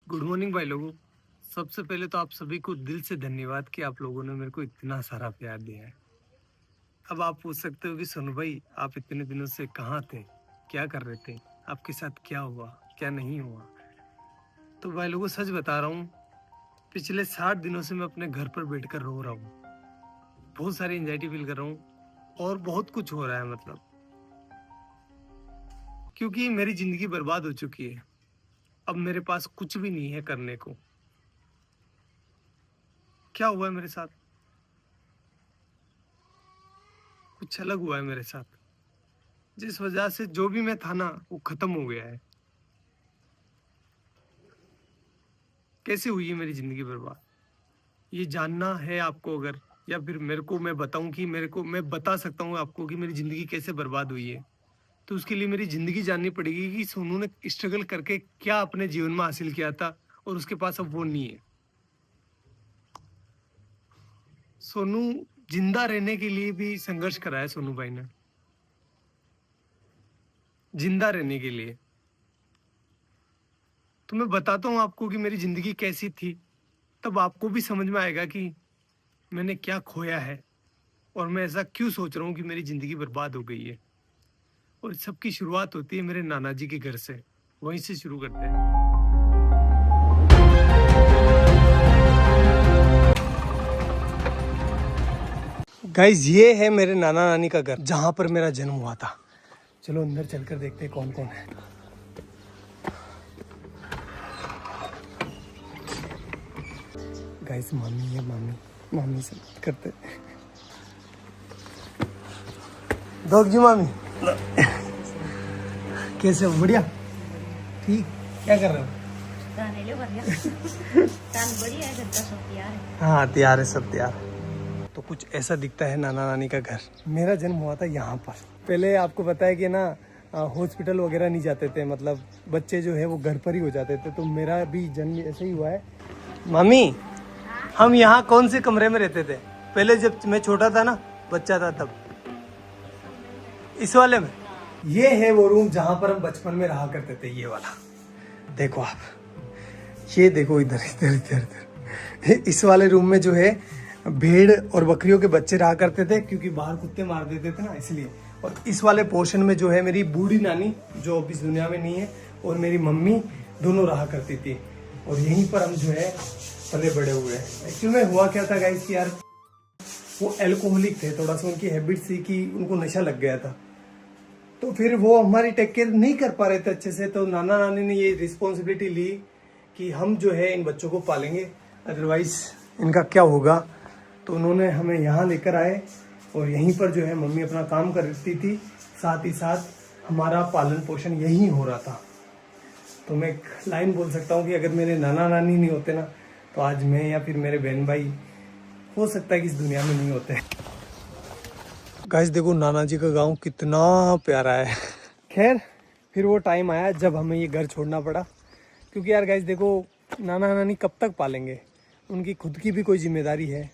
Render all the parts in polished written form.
Good morning भाई लोगों। सबसे पहले तो आप सभी को दिल से धन्यवाद कि आप लोगों ने मेरे को इतना सारा प्यार दिया है। अब आप पूछ सकते हो कि सोनू भाई आप इतने दिनों से कहाँ थे, क्या कर रहे थे, आपके साथ क्या हुआ क्या नहीं हुआ। तो भाई लोगों सच बता रहा हूँ, पिछले 60 दिनों से मैं अपने घर पर बैठकर रो रहा हूँ। बहुत सारी एंजाइटी फील कर रहा हूँ और बहुत कुछ हो रहा है, मतलब क्योंकि मेरी जिंदगी बर्बाद हो चुकी है। अब मेरे पास कुछ भी नहीं है करने को। क्या हुआ है मेरे साथ, कुछ अलग हुआ है मेरे साथ, जिस वजह से जो भी मैं था ना वो खत्म हो गया है। कैसे हुई है मेरी जिंदगी बर्बाद, ये जानना है आपको अगर, या फिर मेरे को मैं बताऊं कि मैं बता सकता हूँ आपको कि मेरी जिंदगी कैसे बर्बाद हुई है, तो उसके लिए मेरी जिंदगी जाननी पड़ेगी कि सोनू ने स्ट्रगल करके क्या अपने जीवन में हासिल किया था और उसके पास अब वो नहीं है। सोनू जिंदा रहने के लिए भी संघर्ष करा है सोनू भाई ने, जिंदा रहने के लिए। तो मैं बताता हूँ आपको कि मेरी जिंदगी कैसी थी, तब आपको भी समझ में आएगा कि मैंने क्या खोया है और मैं ऐसा क्यों सोच रहा हूँ कि मेरी जिंदगी बर्बाद हो गई है। और सबकी शुरुआत होती है मेरे नाना जी के घर से, वहीं से शुरू करते हैं। गाइज ये है मेरे नाना नानी का घर, जहां पर मेरा जन्म हुआ था। चलो अंदर चलकर देखते हैं कौन कौन है। गाइस मामी है, मामी से बात करते हैं। दोग जी मामी कैसे हो? बढ़िया, ठीक। क्या कर रहे हो? हाँ तैयार है, सब तैयार है। तो कुछ ऐसा दिखता है नाना नानी का घर। मेरा जन्म हुआ था यहाँ पर। पहले आपको पता है कि ना हॉस्पिटल वगैरह नहीं जाते थे, मतलब बच्चे जो है वो घर पर ही हो जाते थे। तो मेरा भी जन्म ऐसे ही हुआ है। मामी हम यहाँ कौन से कमरे में रहते थे पहले, जब मैं छोटा था ना, बच्चा था तब? इस वाले में। ये है वो रूम जहाँ पर हम बचपन में रहा करते थे, ये वाला। देखो आप, ये देखो इधर इधर इधर इधर। इस वाले रूम में जो है भेड़ और बकरियों के बच्चे रहा करते थे, क्योंकि बाहर कुत्ते मार देते थे ना, इसलिए। और इस वाले पोर्शन में जो है मेरी बूढ़ी नानी, जो अब इस दुनिया में नहीं है, और मेरी मम्मी दोनों रहा करती थी। और यहीं पर हम जो है पले बड़े हुए हैं। एक्चुअली में हुआ क्या था गाइस कि यार वो एल्कोहलिक थे, थोड़ा सा उनकी हैबिट थी कि उनको नशा लग गया था। तो फिर वो हमारी टेक केयर नहीं कर पा रहे थे अच्छे से। तो नाना नानी ने ये रिस्पॉन्सिबिलिटी ली कि हम जो है इन बच्चों को पालेंगे, अदरवाइज इनका क्या होगा। तो उन्होंने हमें यहाँ लेकर आए और यहीं पर जो है मम्मी अपना काम करती थी, साथ ही साथ हमारा पालन पोषण यहीं हो रहा था। तो मैं एक लाइन बोल सकता हूँ कि अगर मेरे नाना नानी नहीं होते ना, तो आज मैं या फिर मेरे बहन भाई हो सकता है कि इस दुनिया में नहीं होते। गाइस देखो नाना जी का गांव कितना प्यारा है। खैर फिर वो टाइम आया जब हमें ये घर छोड़ना पड़ा, क्योंकि यार गाइस देखो नाना नानी कब तक पालेंगे, उनकी खुद की भी कोई जिम्मेदारी है,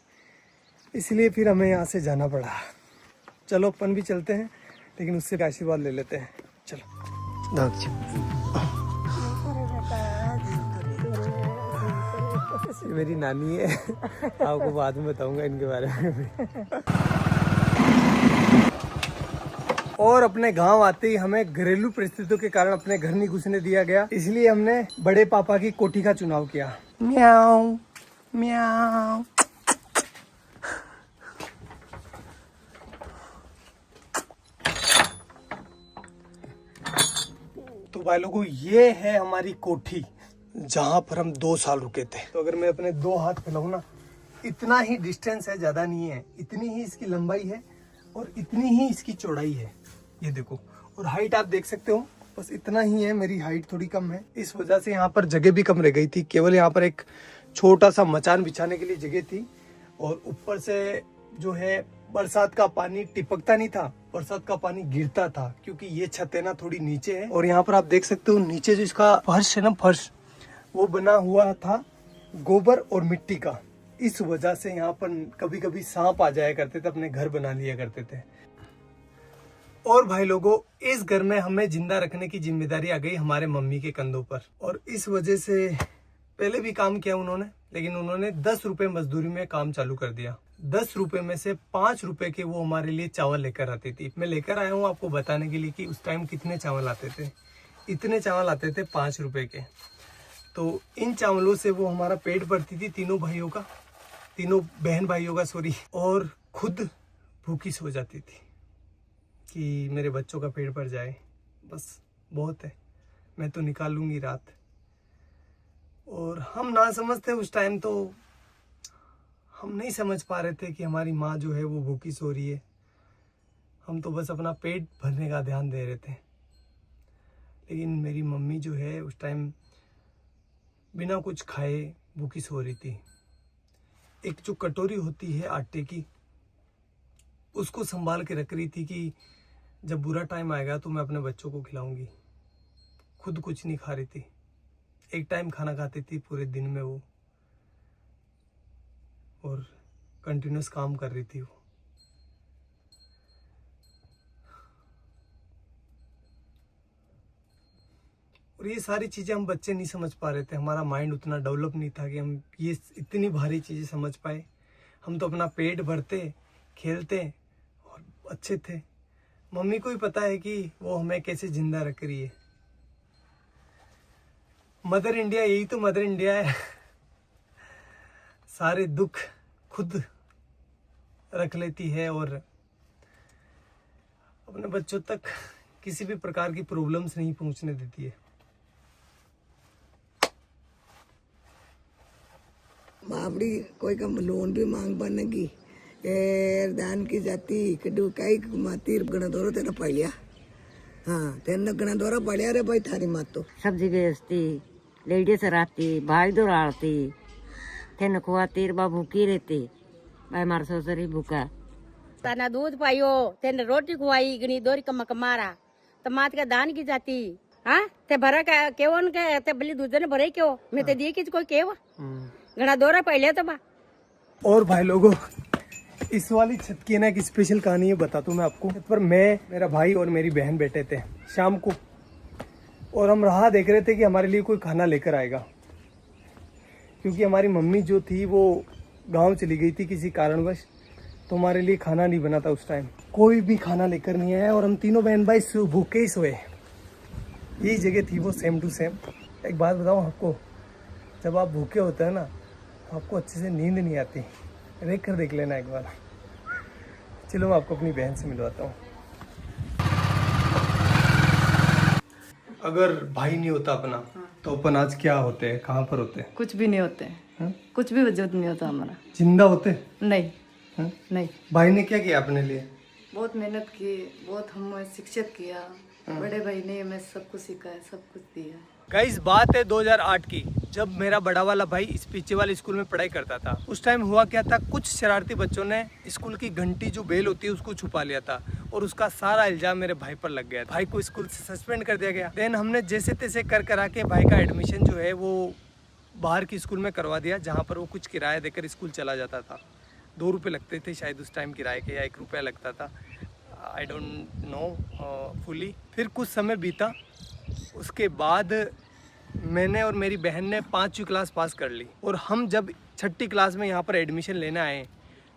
इसलिए फिर हमें यहाँ से जाना पड़ा। चलो अपन भी चलते हैं, लेकिन उससे आशीर्वाद ले लेते हैं। चलो मेरी नानी है, आपको बाद में बताऊंगा इनके बारे में भी। और अपने गांव आते ही हमें घरेलू परिस्थितियों के कारण अपने घर नहीं घुसने दिया गया, इसलिए हमने बड़े पापा की कोठी का चुनाव किया। म्याऊ म्याऊ। तो भाई लोगों ये है हमारी कोठी, जहां पर हम 2 साल रुके थे। तो अगर मैं अपने 2 हाथ फैलाऊं ना, इतना ही डिस्टेंस है, ज्यादा नहीं है। इतनी ही इसकी लंबाई है और इतनी ही इसकी चौड़ाई है, ये देखो। और हाइट आप देख सकते हो, बस इतना ही है। मेरी हाइट थोड़ी कम है, इस वजह से यहाँ पर जगह भी कम रह गई थी। केवल यहाँ पर एक छोटा सा मचान बिछाने के लिए जगह थी। और ऊपर से जो है बरसात का पानी टिपकता नहीं था, बरसात का पानी गिरता था, क्योंकि ये छत है ना थोड़ी नीचे है। और यहाँ पर आप देख सकते हो नीचे जो इसका फर्श है ना, फर्श वो बना हुआ था गोबर और मिट्टी का। इस वजह से यहाँ पर कभी कभी सांप आ जाया करते थे, अपने घर बना लिया करते थे। और भाई लोगों इस घर में हमें जिंदा रखने की जिम्मेदारी आ गई हमारे मम्मी के कंधों पर। और इस वजह से पहले भी काम किया उन्होंने, लेकिन उन्होंने 10 रुपए मजदूरी में काम चालू कर दिया। 10 रुपए में से 5 रुपए के वो हमारे लिए चावल लेकर आती थी। मैं लेकर आया हूँ आपको बताने के लिए कि उस टाइम कितने चावल आते थे। इतने चावल आते थे 5 रुपए के। तो इन चावलों से वो हमारा पेट भरती थी, तीनों बहन भाइयों का सॉरी, और खुद भूखी सो जाती थी कि मेरे बच्चों का पेट भर जाए, बस बहुत है, मैं तो निकाल लूंगी रात। और हम ना समझते उस टाइम, तो हम नहीं समझ पा रहे थे कि हमारी माँ जो है वो भूखी सो रही है। हम तो बस अपना पेट भरने का ध्यान दे रहे थे। लेकिन मेरी मम्मी जो है उस टाइम बिना कुछ खाए भूखी सो रही थी। एक जो कटोरी होती है आटे की, उसको संभाल के रख रही थी कि जब बुरा टाइम आएगा तो मैं अपने बच्चों को खिलाऊंगी। खुद कुछ नहीं खा रही थी, एक टाइम खाना खाती थी पूरे दिन में वो, और कंटिन्यूस काम कर रही थी वो। और ये सारी चीजें हम बच्चे नहीं समझ पा रहे थे, हमारा माइंड उतना डेवलप नहीं था कि हम ये इतनी भारी चीजें समझ पाए। हम तो अपना पेट भरते, खेलते और अच्छे थे। मम्मी को ही पता है कि वो हमें कैसे जिंदा रख रही है। मदर इंडिया, यही तो मदर इंडिया है। सारे दुख खुद रख लेती है और अपने बच्चों तक किसी भी प्रकार की प्रॉब्लम्स नहीं पहुंचने देती है। बाबड़ी कोई का लोन भी मांग बनेगी दान की जाती कड़ू कई माती गणा दौरा तेरा पड़िया। हाँ तेना गणा दौरा पड़िया रे भाई थारी मात तो सब्जी बेचती, लेडीज रहती, भाई दौड़ाती, तेन खुआती, बा भूखी रहती, भाई मार ससुरी भूखा। तना दूध पाइयो, तेन रोटी खुआई, गणी दोरी कमा कमारा, तो मात का दान की जाती। हाँ ते भरा का केवन के ते बली दूध ने भरे क्यों, मैं ते दिए किस कोई केवा गणा दौरा पहले तो बा। और भाई लोगों, इस वाली छत की ना एक स्पेशल कहानी है, बताता हूँ मैं आपको। छत पर मैं, मेरा भाई और मेरी बहन बैठे थे शाम को, और हम राह देख रहे थे कि हमारे लिए कोई खाना लेकर आएगा, क्योंकि हमारी मम्मी जो थी वो गांव चली गई थी किसी कारणवश, तो हमारे लिए खाना नहीं बना था उस टाइम। कोई भी खाना लेकर नहीं आया और हम तीनों बहन भाई भूखे ही सोए। यही जगह थी वो, सेम टू सेम। एक बात बताऊँ आपको, जब आप भूखे होते हैं ना तो आपको अच्छे से नींद नहीं आती। देख लेना एक बार। चलो मैं आपको अपनी बहन से मिलवाता हूँ। अगर भाई नहीं होता अपना तो अपन आज क्या होते हैं, कहाँ पर होते हैं? कुछ भी नहीं होते हैं, कुछ भी वजूद नहीं होता हमारा। जिंदा होते? नहीं हा? नहीं। भाई ने क्या किया अपने लिए? बहुत मेहनत की, बहुत हमें शिक्षित किया। बड़े भाई ने हमें सब कुछ सिखाया, सब कुछ दिया। गाइस बात है 2008 की, जब मेरा बड़ा वाला भाई इस पीछे वाले स्कूल में पढ़ाई करता था। उस टाइम हुआ क्या था, कुछ शरारती बच्चों ने स्कूल की घंटी जो बेल होती है उसको छुपा लिया था, और उसका सारा इल्जाम मेरे भाई पर लग गया। भाई को स्कूल से सस्पेंड कर दिया गया। देन हमने जैसे तैसे कर करा के भाई का एडमिशन जो है वो बाहर की स्कूल में करवा दिया, जहाँ पर वो कुछ किराया देकर स्कूल चला जाता था। 2 रुपये लगते थे शायद उस टाइम किराए के, या 1 रुपया लगता था, आई डोंट नो फुली। फिर कुछ समय बीता, उसके बाद मैंने और मेरी बहन ने 5वीं क्लास पास कर ली, और हम जब 6ठी क्लास में यहाँ पर एडमिशन लेने आए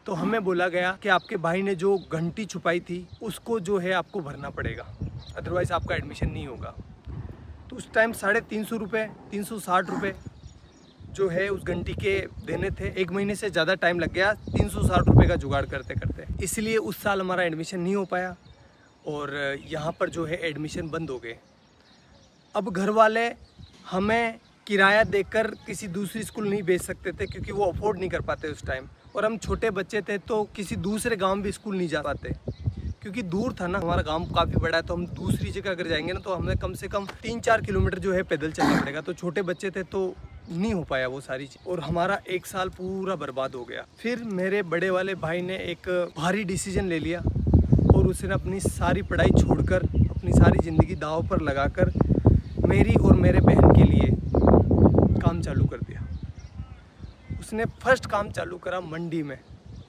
तो हमें बोला गया कि आपके भाई ने जो घंटी छुपाई थी उसको जो है आपको भरना पड़ेगा, अदरवाइज़ आपका एडमिशन नहीं होगा। तो उस टाइम 350 रुपये, 360 रुपये जो है उस घंटी के देने थे। 1 महीने से ज़्यादा टाइम लग गया 360 रुपये का जुगाड़ करते करते, इसलिए उस साल हमारा एडमिशन नहीं हो पाया और यहाँ पर जो है एडमिशन बंद हो गए। अब घर वाले हमें किराया देकर किसी दूसरी स्कूल नहीं भेज सकते थे, क्योंकि वो अफोर्ड नहीं कर पाते उस टाइम, और हम छोटे बच्चे थे तो किसी दूसरे गांव भी स्कूल नहीं जा पाते, क्योंकि दूर था ना। हमारा गांव काफ़ी बड़ा है, तो हम दूसरी जगह अगर जाएंगे ना तो हमें कम से कम 3-4 किलोमीटर जो है पैदल चलना पड़ेगा। तो छोटे बच्चे थे तो नहीं हो पाया वो सारी चीज़, और हमारा 1 साल पूरा बर्बाद हो गया। फिर मेरे बड़े वाले भाई ने एक भारी डिसीजन ले लिया, और उसने अपनी सारी पढ़ाई छोड़कर, अपनी सारी ज़िंदगी दांव पर लगाकर मेरी और मेरे बहन के लिए काम चालू कर दिया। उसने फर्स्ट काम चालू करा मंडी में।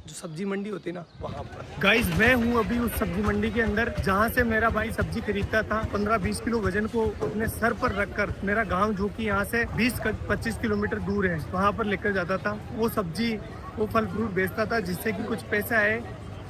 जो सब्जी मंडी होती है ना वहाँ पर। गाइस मैं हूँ अभी उस सब्जी मंडी के अंदर जहाँ से मेरा भाई सब्जी खरीदता था। 15-20 किलो वजन को अपने सर पर रखकर मेरा गांव जो कि यहाँ से 20-25 किलोमीटर दूर है वहाँ पर लेकर जाता था। वो सब्जी वो फल फ्रूट बेचता था जिससे कि कुछ पैसे आए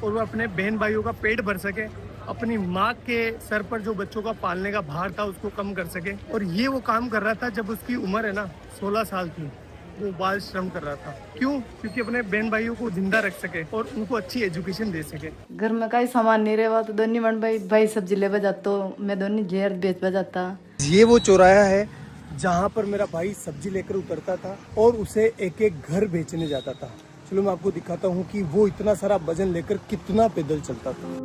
और वो अपने बहन भाइयों का पेट भर सके, अपनी माँ के सर पर जो बच्चों का पालने का भार था उसको कम कर सके। और ये वो काम कर रहा था जब उसकी उम्र है ना 16 साल की। वो बाल श्रम कर रहा था। क्यों? क्योंकि अपने बहन भाइयों को जिंदा रख सके और उनको अच्छी एजुकेशन दे सके। घर में कई सामान नहीं रहा तो दोनों मन भाई सब्जी ले जाता, मैं दोनों जेर बेच जाता। ये वो चौराहा है जहाँ पर मेरा भाई सब्जी लेकर उतरता था और उसे एक एक घर बेचने जाता था। चलो मैं आपको दिखाता हूँ कि वो इतना सारा वजन लेकर कितना पैदल चलता था।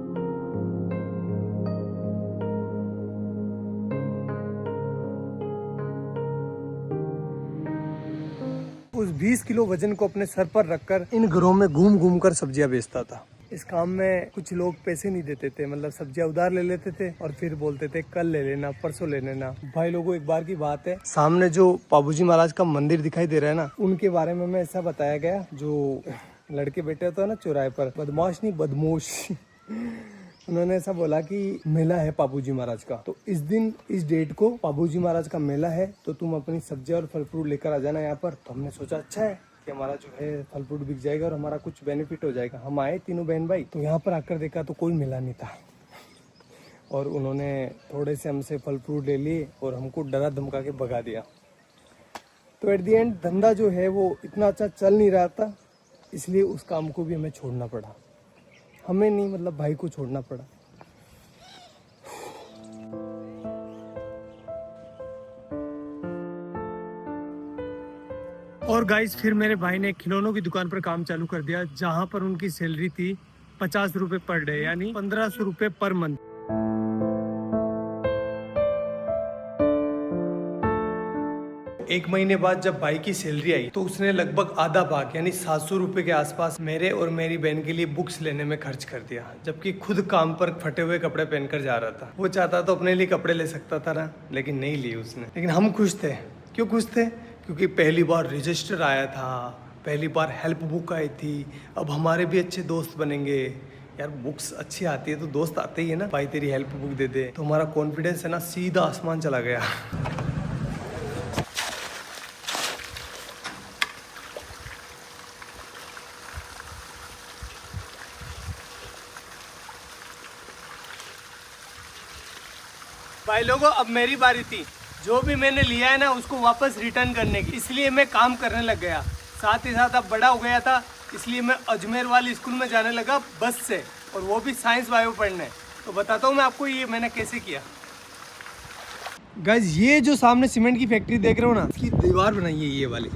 उस 20 किलो वजन को अपने सर पर रखकर इन घरों में घूम घूम कर सब्जियां बेचता था। इस काम में कुछ लोग पैसे नहीं देते थे, मतलब सब्जियां उधार ले लेते थे और फिर बोलते थे कल ले लेना, परसों ले लेना। भाई लोगों एक बार की बात है, सामने जो पाबूजी महाराज का मंदिर दिखाई दे रहा है ना, उनके बारे में ऐसा बताया गया, जो लड़के बैठे होते हैं ना चौराहे पर, बदमाश नहीं बदमोश, उन्होंने ऐसा बोला कि मेला है पाबूजी महाराज का, तो इस दिन इस डेट को पाबूजी महाराज का मेला है, तो तुम अपनी सब्जियां और फल फ्रूट लेकर आ जाना यहाँ पर। तो हमने सोचा अच्छा है कि हमारा जो है फल फ्रूट बिक जाएगा और हमारा कुछ बेनिफिट हो जाएगा। हम आए तीनों बहन भाई, तो यहाँ पर आकर देखा तो कोई मेला नहीं था और उन्होंने थोड़े से हमसे फल फ्रूट ले लिए और हमको डरा धमका के भगा दिया। तो एट दी एंड धंधा जो है वो इतना अच्छा चल नहीं रहा था, इसलिए उस काम को भी हमें छोड़ना पड़ा। हमें नहीं, मतलब भाई को छोड़ना पड़ा। और गाइस फिर मेरे भाई ने खिलौनों की दुकान पर काम चालू कर दिया, जहां पर उनकी सैलरी थी 50 रुपए पर डे, यानी 1500 रुपए पर मंथ। एक महीने बाद जब भाई की सैलरी आई तो उसने लगभग आधा भाग यानी 700 रुपए के आसपास मेरे और मेरी बहन के लिए बुक्स लेने में खर्च कर दिया, जबकि खुद काम पर फटे हुए कपड़े पहनकर जा रहा था। वो चाहता तो अपने लिए कपड़े ले सकता था ना, लेकिन नहीं लिए उसने। लेकिन हम खुश थे। क्यों खुश थे? क्योंकि पहली बार रजिस्टर आया था, पहली बार हेल्प बुक आई थी, अब हमारे भी अच्छे दोस्त बनेंगे। यार बुक्स अच्छी आती है तो दोस्त आते ही है ना, भाई तेरी हेल्प बुक दे दे, तो हमारा कॉन्फिडेंस है ना सीधा आसमान चला गया। भाई लोगों अब मेरी बारी थी, जो भी मैंने लिया है ना उसको वापस रिटर्न करने की, इसलिए मैं काम करने लग गया। साथ ही साथ अब बड़ा हो गया था, इसलिए मैं अजमेर वाली स्कूल में जाने लगा बस से, और वो भी साइंस बायो पढ़ने। तो बताता हूँ मैं आपको ये मैंने कैसे किया। गाइस ये जो सामने सीमेंट की फैक्ट्री देख रहे हो ना, इसकी दीवार बनाई है ये वाली,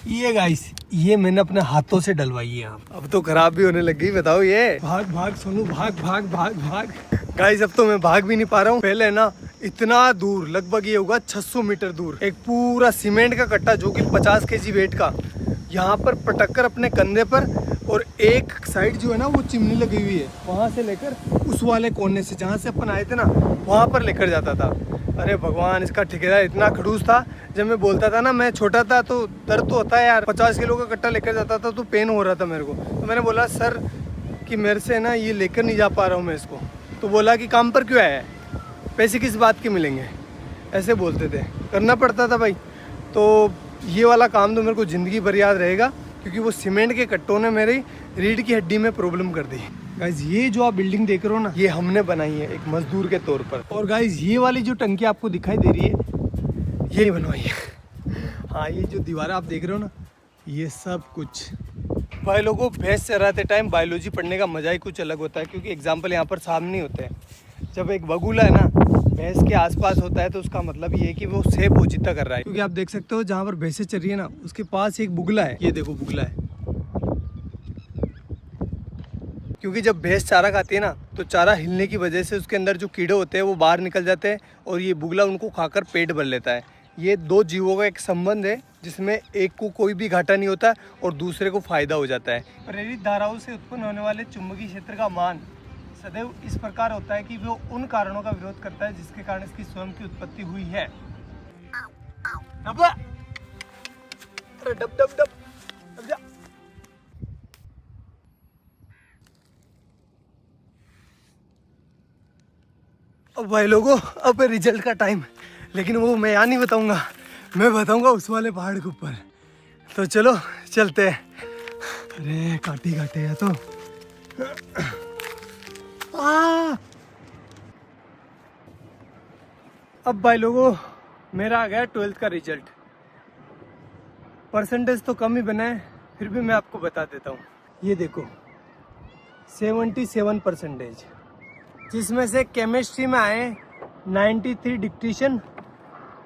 ये गाइस ये मैंने अपने हाथों से डलवाई है। अब तो खराब भी होने लग गई, बताओ ये। भाग भाग सोनू भाग भाग भाग भाग। गाइस अब तो मैं भाग भी नहीं पा रहा हूँ। पहले ना इतना दूर, लगभग ये होगा 600 मीटर दूर, एक पूरा सीमेंट का कट्टा जो कि 50 kg वेट का, यहाँ पर पटक कर अपने कंधे पर, और एक साइड जो है ना वो चिमनी लगी हुई है, वहाँ से लेकर उस वाले कोने से जहाँ से अपन आए थे ना वहाँ पर लेकर जाता था। अरे भगवान, इसका ठेकेदार इतना खड़ूस था। जब मैं बोलता था ना, मैं छोटा था तो दर्द तो होता है यार, 50 किलो का कट्टा लेकर जाता था तो पेन हो रहा था मेरे को। तो मैंने बोला सर कि मेरे से ना ये लेकर नहीं जा पा रहा हूँ मैं इसको। तो बोला कि काम पर क्यों आया है, पैसे किस बात के मिलेंगे, ऐसे बोलते थे। करना पड़ता था भाई। तो ये वाला काम तो मेरे को ज़िंदगी भर याद रहेगा, क्योंकि वो सीमेंट के कट्टों ने मेरी रीढ़ की हड्डी में प्रॉब्लम कर दी। गाइज ये जो आप बिल्डिंग देख रहे हो ना, ये हमने बनाई है एक मजदूर के तौर पर। और गाइज ये वाली जो टंकी आपको दिखाई दे रही है, ये नहीं बनवाई है। हाँ ये जो दीवार आप देख रहे हो ना, ये सब कुछ। भाई लोगों, भैंस चराते टाइम बायोलॉजी पढ़ने का मजा ही कुछ अलग होता है, क्योंकि एग्जाम्पल यहाँ पर सामने होते हैं। जब एक बगुला है ना भैंस के आसपास होता है तो उसका मतलब ये है कि वो सेब पोजीता कर रहा है। क्योंकि आप देख सकते हो जहाँ पर भैंसें चल रही है ना, उसके पास एक बुगला है। ये देखो बुगला है। क्योंकि जब भैंस चारा खाती है ना, तो चारा हिलने की वजह से उसके अंदर जो कीड़े होते हैं वो बाहर निकल जाते हैं, और ये बुगला उनको खाकर पेट भर लेता है। ये दो जीवों का एक संबंध है, जिसमें एक को कोई भी घाटा नहीं होता और दूसरे को फायदा हो जाता है। प्रेरित धाराओं से उत्पन्न होने वाले चुंबकीय क्षेत्र का मान सदैव इस प्रकार होता है कि वो उन कारणों का विरोध करता है जिसके कारण इसकी स्वयं की उत्पत्ति हुई है। अरे डब डब डब, डब जा। अब भाई लोगों, अब रिजल्ट का टाइम, लेकिन वो मैं यहाँ नहीं बताऊंगा, मैं बताऊंगा उस वाले पहाड़ के ऊपर। तो चलो चलते हैं। अरे काटे काटे है तो अब भाई लोगों, मेरा आ गया 12th का रिजल्ट। परसेंटेज तो कम ही बना है, फिर भी मैं आपको बता देता हूँ। ये देखो 77%, जिसमें से केमिस्ट्री में आए 93 डिक्टेशन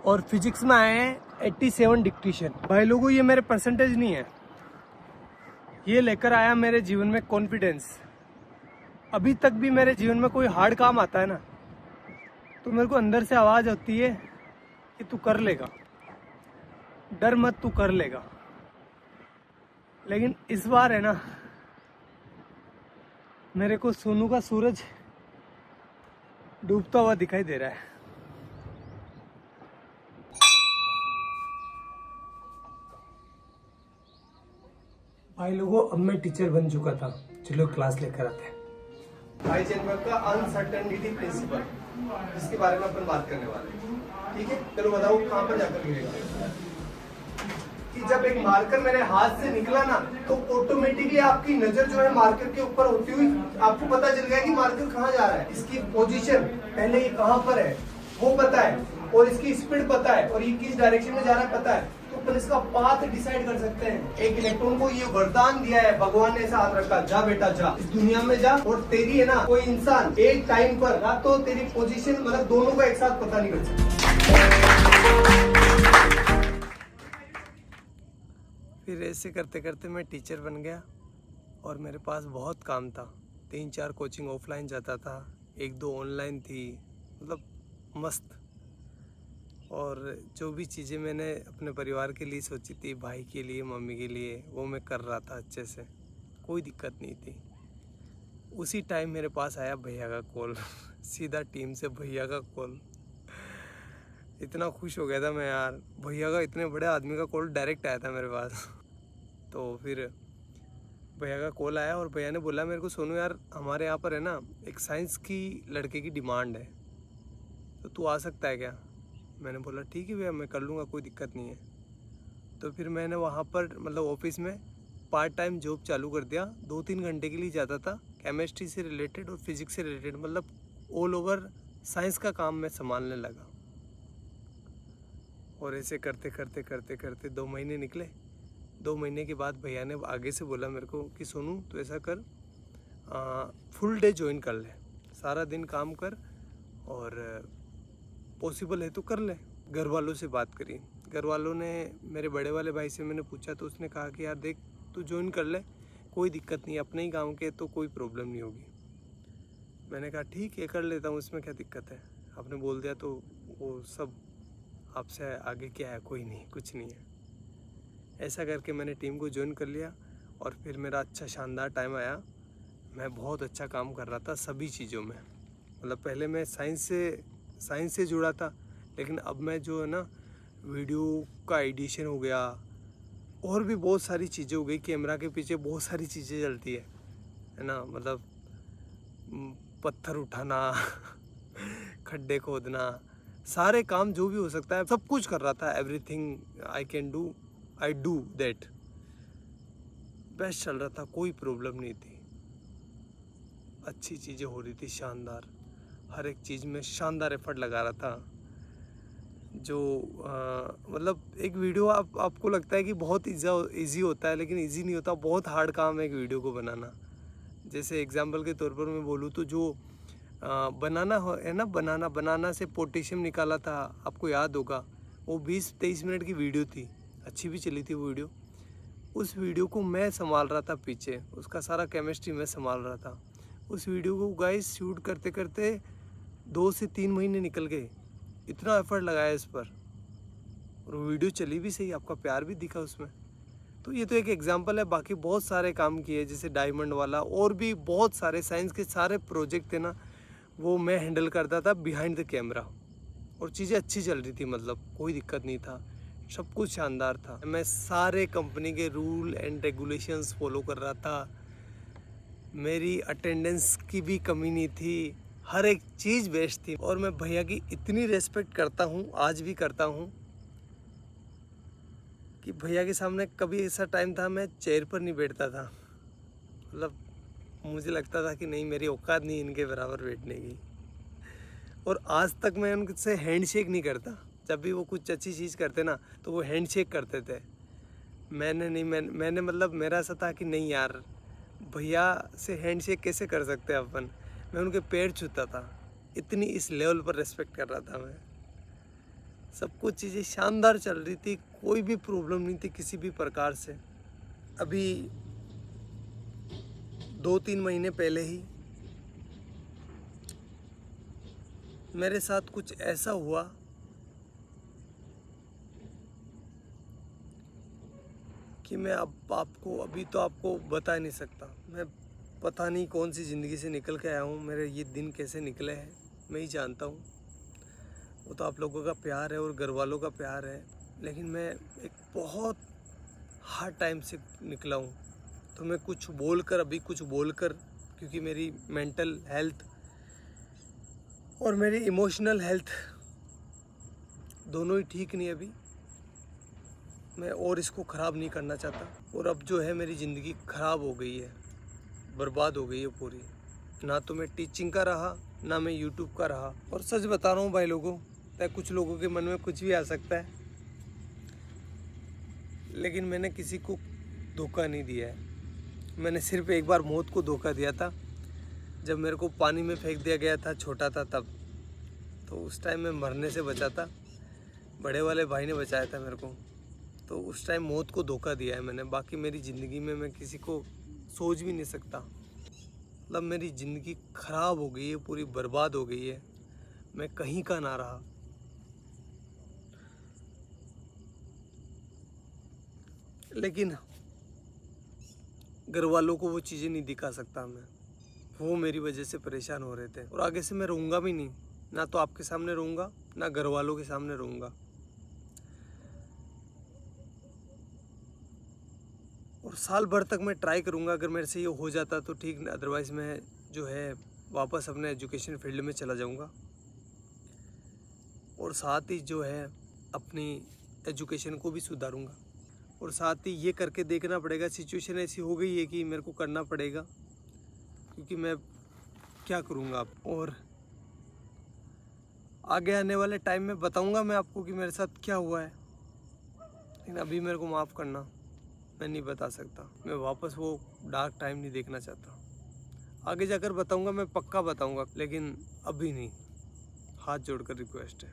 और फिजिक्स में आए हैं 87 डिक्टेशन। भाई लोगों, ये मेरे परसेंटेज नहीं है, ये लेकर आया मेरे जीवन में कॉन्फिडेंस। अभी तक भी मेरे जीवन में कोई हार्ड काम आता है ना, तो मेरे को अंदर से आवाज़ होती है कि तू कर लेगा, डर मत, तू कर लेगा। लेकिन इस बार है ना, मेरे को सोनू का सूरज डूबता हुआ दिखाई दे रहा है। भाई लोगों, अब मैं टीचर बन चुका था, चलो क्लास लेकर आते हैं। हाइजेनबर्ग का अनसर्टेनिटी प्रिंसिपल, जिसके बारे में अपन बात करने वाले हैं। ठीक है, चलो बताओ कहाँ पर जाकर गिरेगा। कि जब एक मार्कर मेरे हाथ से निकला ना, तो ऑटोमेटिकली आपकी नजर जो है मार्कर के ऊपर होती हुई आपको पता चल गया कि मार्कर कहाँ जा रहा है। इसकी पोजीशन पहले ये कहाँ पर है वो पता है, और इसकी स्पीड पता है, और ये किस डायरेक्शन में जा रहा है पता है, तो अपन इसका पाथ डिसाइड कर सकते हैं। एक इलेक्ट्रॉन को ये वरदान दिया है, भगवान ने ऐसा हाथ रखा, जा बेटा जा, इस दुनिया में जा, और तेरी है ना कोई इंसान एक टाइम पर ना तो तेरी पोजीशन मतलब दोनों का एक साथ पता नहीं कर सकता। फिर ऐसे करते करते मैं टीचर बन गया, और मेरे पास बहुत काम था। 3-4 कोचिंग ऑफलाइन जाता था, 1-2 ऑनलाइन थी, मतलब मस्त। और जो भी चीज़ें मैंने अपने परिवार के लिए सोची थी, भाई के लिए, मम्मी के लिए, वो मैं कर रहा था अच्छे से, कोई दिक्कत नहीं थी। उसी टाइम मेरे पास आया भैया का कॉल सीधा टीम से भैया का कॉल। इतना खुश हो गया था मैं यार, भैया का, इतने बड़े आदमी का कॉल डायरेक्ट आया था मेरे पास। तो फिर भैया का कॉल आया, और भैया ने बोला मेरे को, सोनू यार हमारे यहाँ पर है ना एक साइंस की लड़के की डिमांड है, तो तू आ सकता है क्या। मैंने बोला ठीक है भैया, मैं कर लूँगा, कोई दिक्कत नहीं है। तो फिर मैंने वहाँ पर मतलब ऑफिस में पार्ट टाइम जॉब चालू कर दिया। 2-3 घंटे के लिए जाता था, केमिस्ट्री से रिलेटेड और फिजिक्स से रिलेटेड, मतलब ऑल ओवर साइंस का काम मैं संभालने लगा। और ऐसे करते करते करते करते 2 महीने निकले। 2 महीने के बाद भैया ने आगे से बोला मेरे को कि सोनू तो ऐसा कर, फुल डे ज्वाइन कर ले, सारा दिन काम कर, और पॉसिबल है तो कर ले। घर वालों से बात करी, घर वालों ने, मेरे बड़े वाले भाई से मैंने पूछा, तो उसने कहा कि यार देख तू ज्वाइन कर ले, कोई दिक्कत नहीं, अपने ही गांव के तो कोई प्रॉब्लम नहीं होगी। मैंने कहा ठीक है कर लेता हूँ, उसमें क्या दिक्कत है, आपने बोल दिया तो वो सब आपसे आगे क्या है, कोई नहीं, कुछ नहीं है। ऐसा करके मैंने टीम को ज्वाइन कर लिया, और फिर मेरा अच्छा शानदार टाइम आया। मैं बहुत अच्छा काम कर रहा था सभी चीज़ों में, मतलब पहले मैं साइंस से जुड़ा था, लेकिन अब मैं जो है ना वीडियो का एडिशन हो गया, और भी बहुत सारी चीज़ें हो गई। कैमरा के पीछे बहुत सारी चीज़ें चलती है ना, मतलब पत्थर उठाना खड्डे खोदना, सारे काम जो भी हो सकता है सब कुछ कर रहा था। Everything I can do, I do that. Best चल रहा था, कोई प्रॉब्लम नहीं थी, अच्छी चीज़ें हो रही थी, शानदार, हर एक चीज़ में शानदार एफर्ट लगा रहा था। जो मतलब एक वीडियो आपको लगता है कि बहुत इजी होता है, लेकिन इजी नहीं होता, बहुत हार्ड काम है एक वीडियो को बनाना। जैसे एग्जांपल के तौर पर मैं बोलूँ तो जो बनाना है ना, बनाना से पोटेशियम निकाला था, आपको याद होगा, वो 20-23 मिनट की वीडियो थी, अच्छी भी चली थी वो वीडियो। उस वीडियो को मैं संभाल रहा था पीछे, उसका सारा केमिस्ट्री मैं संभाल रहा था। उस वीडियो को गाइस शूट करते करते 2 से 3 महीने निकल गए, इतना एफर्ट लगाया इस पर, और वो वीडियो चली भी सही, आपका प्यार भी दिखा उसमें। तो ये तो एक एग्जांपल है, बाकी बहुत सारे काम किए, जैसे डायमंड वाला, और भी बहुत सारे साइंस के सारे प्रोजेक्ट थे ना, वो मैं हैंडल करता था बिहाइंड द कैमरा, और चीज़ें अच्छी चल रही थी, मतलब कोई दिक्कत नहीं था, सब कुछ शानदार था। मैं सारे कंपनी के रूल एंड रेगुलेशंस फॉलो कर रहा था, मेरी अटेंडेंस की भी कमी नहीं थी, हर एक चीज़ बेस्ट थी। और मैं भैया की इतनी रेस्पेक्ट करता हूँ, आज भी करता हूँ, कि भैया के सामने कभी ऐसा टाइम था मैं चेयर पर नहीं बैठता था। मतलब मुझे लगता था कि नहीं, मेरी औकात नहीं इनके बराबर बैठने की। और आज तक मैं उनसे हैंडशेक नहीं करता। जब भी वो कुछ अच्छी चीज़ करते ना तो वो हैंडशेक करते थे। मैंने मतलब मेरा ऐसा था कि नहीं यार, भैया से हैंडशेक कैसे कर सकते हैं अपन। मैं उनके पैर छूता था, इतनी इस लेवल पर रेस्पेक्ट कर रहा था मैं। सब कुछ चीज़ें शानदार चल रही थी, कोई भी प्रॉब्लम नहीं थी किसी भी प्रकार से। अभी 2-3 महीने पहले ही मेरे साथ कुछ ऐसा हुआ कि मैं अब आपको बता नहीं सकता। मैं पता नहीं कौन सी ज़िंदगी से निकल के आया हूँ, मेरे ये दिन कैसे निकले हैं मैं ही जानता हूँ। वो तो आप लोगों का प्यार है और घर वालों का प्यार है, लेकिन मैं एक बहुत हार्ड टाइम से निकला हूँ। तो मैं कुछ बोलकर क्योंकि मेरी मेंटल हेल्थ और मेरी इमोशनल हेल्थ दोनों ही ठीक नहीं अभी। मैं और इसको ख़राब नहीं करना चाहता। और अब जो है मेरी ज़िंदगी ख़राब हो गई है, बर्बाद हो गई है पूरी। ना तो मैं टीचिंग का रहा, ना मैं यूट्यूब का रहा। और सच बता रहा हूँ भाई लोगों, कुछ लोगों के मन में कुछ भी आ सकता है, लेकिन मैंने किसी को धोखा नहीं दिया है। मैंने सिर्फ एक बार मौत को धोखा दिया था, जब मेरे को पानी में फेंक दिया गया था, छोटा था तब। तो उस टाइम मैं मरने से बचा था, बड़े वाले भाई ने बचाया था मेरे को। तो उस टाइम मौत को धोखा दिया है मैंने। बाकी मेरी ज़िंदगी में मैं किसी को सोच भी नहीं सकता। मतलब मेरी ज़िंदगी ख़राब हो गई है, पूरी बर्बाद हो गई है, मैं कहीं का ना रहा। लेकिन घर वालों को वो चीज़ें नहीं दिखा सकता मैं। वो मेरी वजह से परेशान हो रहे थे, और आगे से मैं रहूँगा भी नहीं। ना तो आपके सामने रहूँगा, ना घर वालों के सामने रहूँगा। और साल भर तक मैं ट्राई करूँगा, अगर मेरे से ये हो जाता तो ठीक, अदरवाइज़ मैं जो है वापस अपने एजुकेशन फील्ड में चला जाऊँगा। और साथ ही जो है अपनी एजुकेशन को भी सुधारूँगा। और साथ ही ये करके देखना पड़ेगा, सिचुएशन ऐसी हो गई है कि मेरे को करना पड़ेगा, क्योंकि मैं क्या करूँगा अब। और आगे आने वाले टाइम में बताऊँगा मैं आपको कि मेरे साथ क्या हुआ है, लेकिन अभी मेरे को माफ़ करना, मैं नहीं बता सकता। मैं वापस वो डार्क टाइम नहीं देखना चाहता। आगे जाकर बताऊँगा, मैं पक्का बताऊँगा, लेकिन अभी नहीं। हाथ जोड़कर रिक्वेस्ट है।